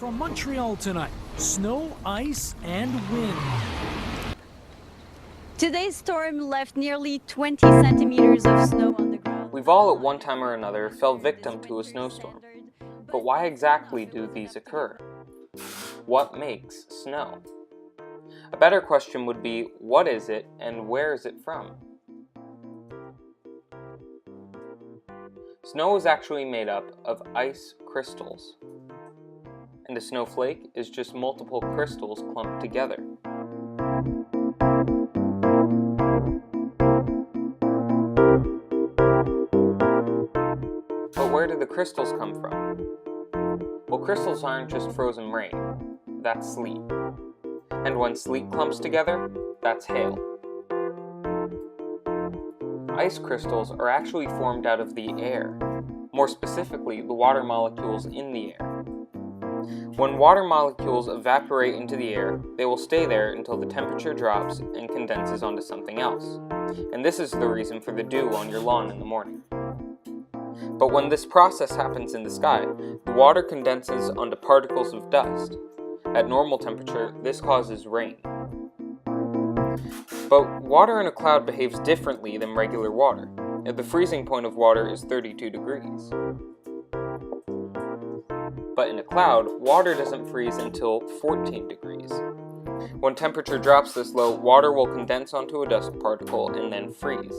From Montreal tonight, snow, ice, and wind. Today's storm left nearly 20 centimeters of snow on the ground. We've all at one time or another fell victim to a snowstorm. But why exactly do these occur? What makes snow? A better question would be, what is it and where is it from? Snow is actually made up of ice crystals. And a snowflake is just multiple crystals clumped together. But where do the crystals come from? Well, crystals aren't just frozen rain, that's sleet. And when sleet clumps together, that's hail. Ice crystals are actually formed out of the air, more specifically the water molecules in the air. When water molecules evaporate into the air, they will stay there until the temperature drops and condenses onto something else. And this is the reason for the dew on your lawn in the morning. But when this process happens in the sky, the water condenses onto particles of dust. At normal temperature, this causes rain. But water in a cloud behaves differently than regular water. The freezing point of water is 32 degrees. But in a cloud, water doesn't freeze until 14 degrees. When temperature drops this low, water will condense onto a dust particle and then freeze.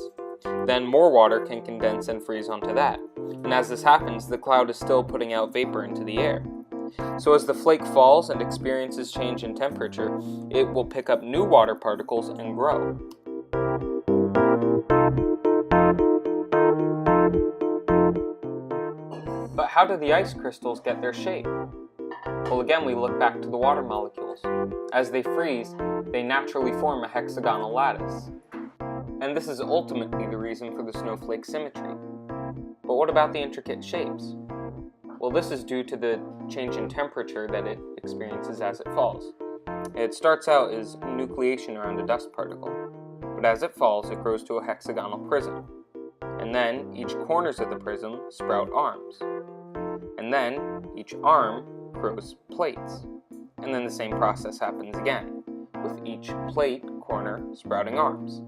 Then more water can condense and freeze onto that. And as this happens, the cloud is still putting out vapor into the air. So as the flake falls and experiences change in temperature, it will pick up new water particles and grow. But how do the ice crystals get their shape? Well, again, we look back to the water molecules. As they freeze, they naturally form a hexagonal lattice. And this is ultimately the reason for the snowflake symmetry. But what about the intricate shapes? Well, this is due to the change in temperature that it experiences as it falls. It starts out as nucleation around a dust particle, but as it falls, it grows to a hexagonal prism. And then, each corners of the prism sprout arms. And then, each arm grows plates. And then the same process happens again, with each plate corner sprouting arms.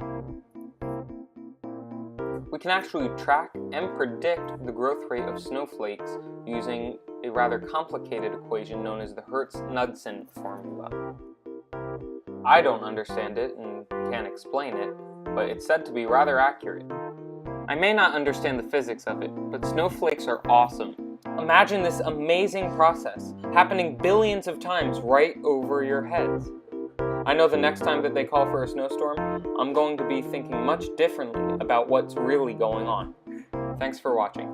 We can actually track and predict the growth rate of snowflakes using a rather complicated equation known as the Hertz-Knudsen formula. I don't understand it and can't explain it, but it's said to be rather accurate. I may not understand the physics of it, but snowflakes are awesome. Imagine this amazing process happening billions of times right over your heads. I know the next time that they call for a snowstorm, I'm going to be thinking much differently about what's really going on. Thanks for watching.